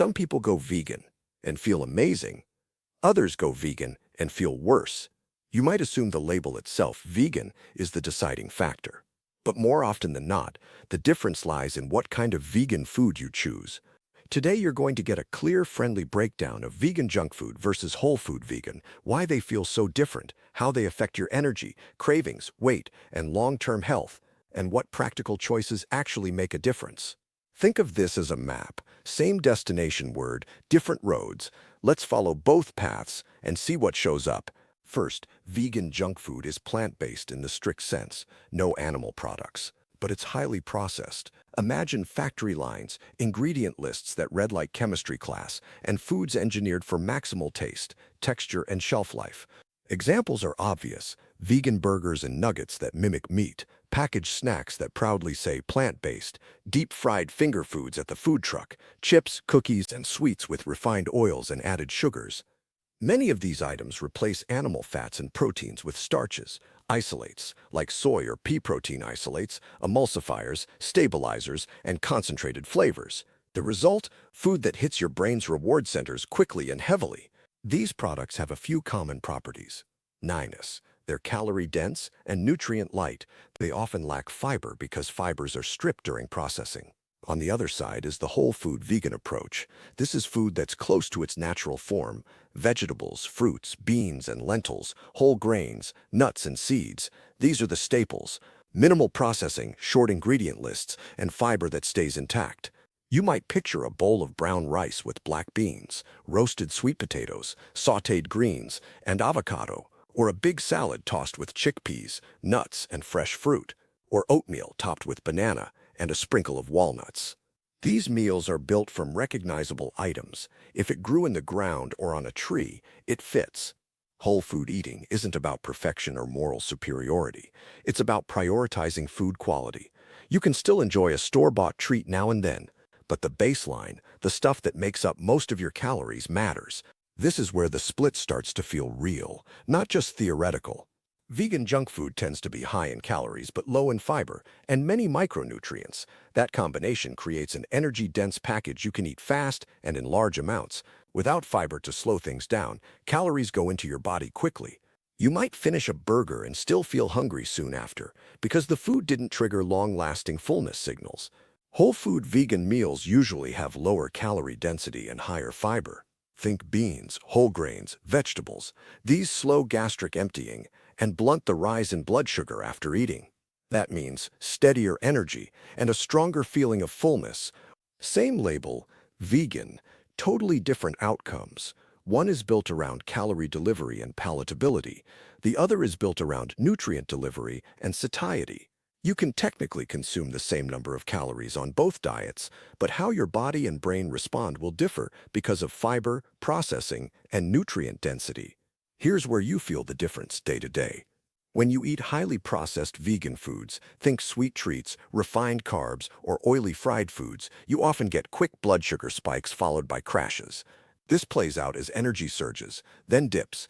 Some people go vegan and feel amazing. Others go vegan and feel worse. You might assume the label itself, vegan, is the deciding factor. But more often than not, the difference lies in what kind of vegan food you choose. Today you're going to get a clear, friendly breakdown of vegan junk food versus whole food vegan, why they feel so different, how they affect your energy, cravings, weight, and long-term health, and what practical choices actually make a difference. Think of this as a map. Same destination word, different roads. Let's follow both paths and see what shows up. First, vegan junk food is plant-based in the strict sense, no animal products, but it's highly processed. Imagine factory lines, ingredient lists that read like chemistry class, and foods engineered for maximal taste, texture, and shelf life. Examples are obvious: vegan burgers and nuggets that mimic meat, packaged snacks that proudly say plant-based, deep-fried finger foods at the food truck, chips, cookies, and sweets with refined oils and added sugars. Many of these items replace animal fats and proteins with starches, isolates, like soy or pea protein isolates, emulsifiers, stabilizers, and concentrated flavors. The result? Food that hits your brain's reward centers quickly and heavily. These products have a few common properties. Nyness. They're calorie-dense and nutrient-light. They often lack fiber because fibers are stripped during processing. On the other side is the whole food vegan approach. This is food that's close to its natural form: vegetables, fruits, beans, and lentils, whole grains, nuts, and seeds. These are the staples. Minimal processing, short ingredient lists, and fiber that stays intact. You might picture a bowl of brown rice with black beans, roasted sweet potatoes, sautéed greens, and avocado, or a big salad tossed with chickpeas, nuts, and fresh fruit, or oatmeal topped with banana and a sprinkle of walnuts. These meals are built from recognizable items. If it grew in the ground or on a tree, it fits. Whole food eating isn't about perfection or moral superiority. It's about prioritizing food quality. You can still enjoy a store-bought treat now and then, but the baseline, the stuff that makes up most of your calories, matters. This is where the split starts to feel real, not just theoretical. Vegan junk food tends to be high in calories but low in fiber and many micronutrients. That combination creates an energy-dense package you can eat fast and in large amounts. Without fiber to slow things down, calories go into your body quickly. You might finish a burger and still feel hungry soon after because the food didn't trigger long-lasting fullness signals. Whole food vegan meals usually have lower calorie density and higher fiber. Think beans, whole grains, vegetables. These slow gastric emptying and blunt the rise in blood sugar after eating. That means steadier energy and a stronger feeling of fullness. Same label, vegan, totally different outcomes. One is built around calorie delivery and palatability. The other is built around nutrient delivery and satiety. You can technically consume the same number of calories on both diets, but how your body and brain respond will differ because of fiber, processing, and nutrient density. Here's where you feel the difference day to day. When you eat highly processed vegan foods, think sweet treats, refined carbs, or oily fried foods, you often get quick blood sugar spikes followed by crashes. This plays out as energy surges, then dips.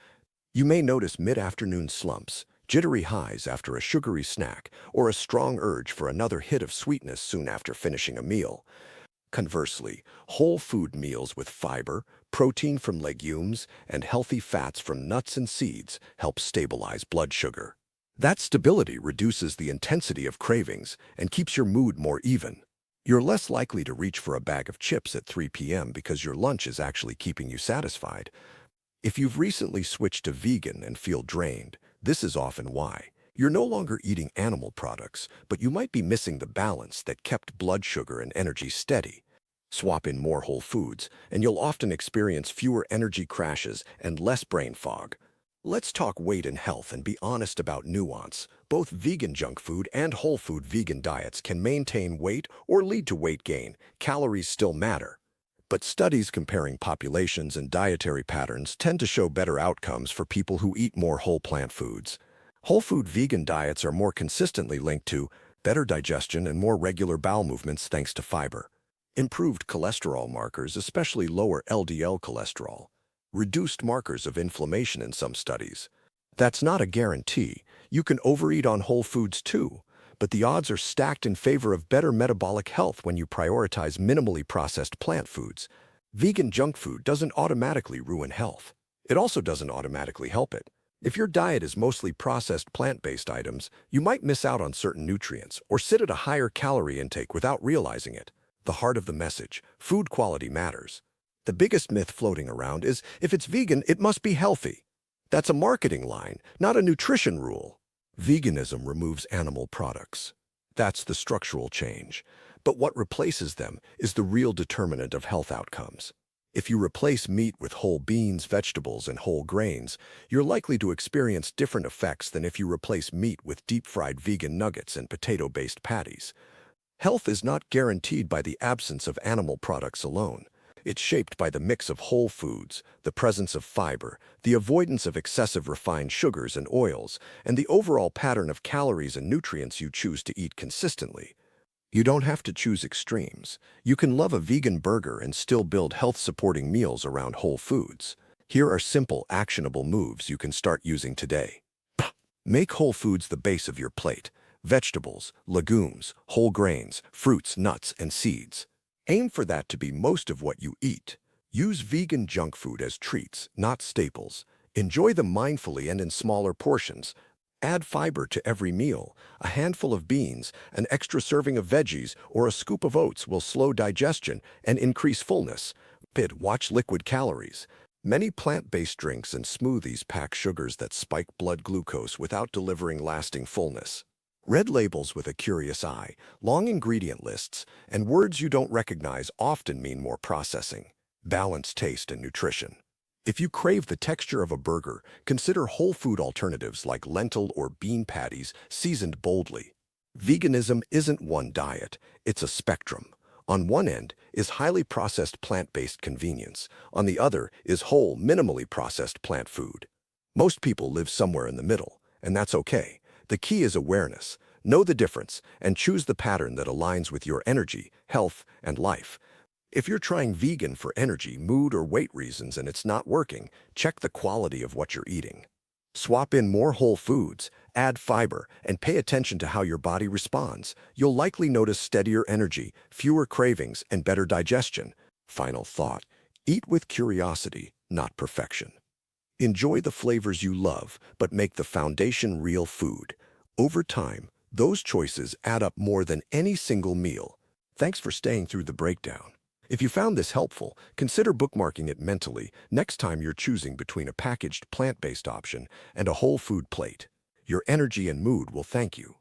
You may notice mid-afternoon slumps, jittery highs after a sugary snack, or a strong urge for another hit of sweetness soon after finishing a meal. Conversely, whole food meals with fiber, protein from legumes, and healthy fats from nuts and seeds help stabilize blood sugar. That stability reduces the intensity of cravings and keeps your mood more even. You're less likely to reach for a bag of chips at 3 p.m. because your lunch is actually keeping you satisfied. If you've recently switched to vegan and feel drained, this is often why. You're no longer eating animal products, but you might be missing the balance that kept blood sugar and energy steady. Swap in more whole foods, and you'll often experience fewer energy crashes and less brain fog. Let's talk weight and health and be honest about nuance. Both vegan junk food and whole food vegan diets can maintain weight or lead to weight gain. Calories still matter. But studies comparing populations and dietary patterns tend to show better outcomes for people who eat more whole plant foods. Whole food vegan diets are more consistently linked to better digestion and more regular bowel movements thanks to fiber. Improved cholesterol markers, especially lower LDL cholesterol. Reduced markers of inflammation in some studies. That's not a guarantee. You can overeat on whole foods too, but the odds are stacked in favor of better metabolic health when you prioritize minimally processed plant foods. Vegan junk food doesn't automatically ruin health. It also doesn't automatically help it. If your diet is mostly processed plant-based items, you might miss out on certain nutrients or sit at a higher calorie intake without realizing it. The heart of the message: food quality matters. The biggest myth floating around is if it's vegan, it must be healthy. That's a marketing line, not a nutrition rule. Veganism removes animal products. That's the structural change. But what replaces them is the real determinant of health outcomes. If you replace meat with whole beans, vegetables, and whole grains, you're likely to experience different effects than if you replace meat with deep-fried vegan nuggets and potato-based patties. Health is not guaranteed by the absence of animal products alone. It's shaped by the mix of whole foods, the presence of fiber, the avoidance of excessive refined sugars and oils, and the overall pattern of calories and nutrients you choose to eat consistently. You don't have to choose extremes. You can love a vegan burger and still build health-supporting meals around whole foods. Here are simple, actionable moves you can start using today. Make whole foods the base of your plate: vegetables, legumes, whole grains, fruits, nuts, and seeds. Aim for that to be most of what you eat. Use vegan junk food as treats, not staples. Enjoy them mindfully and in smaller portions. Add fiber to every meal. A handful of beans, an extra serving of veggies, or a scoop of oats will slow digestion and increase fullness. Watch liquid calories. Many plant-based drinks and smoothies pack sugars that spike blood glucose without delivering lasting fullness. Red labels with a curious eye, long ingredient lists, and words you don't recognize often mean more processing. Balance taste and nutrition. If you crave the texture of a burger, consider whole food alternatives like lentil or bean patties seasoned boldly. Veganism isn't one diet, it's a spectrum. On one end is highly processed plant-based convenience. On the other is whole, minimally processed plant food. Most people live somewhere in the middle, and that's okay. The key is awareness. Know the difference and choose the pattern that aligns with your energy, health, and life. If you're trying vegan for energy, mood, or weight reasons and it's not working, check the quality of what you're eating. Swap in more whole foods, add fiber, and pay attention to how your body responds. You'll likely notice steadier energy, fewer cravings, and better digestion. Final thought: eat with curiosity, not perfection. Enjoy the flavors you love, but make the foundation real food. Over time, those choices add up more than any single meal. Thanks for staying through the breakdown. If you found this helpful, consider bookmarking it mentally next time you're choosing between a packaged plant-based option and a whole food plate. Your energy and mood will thank you.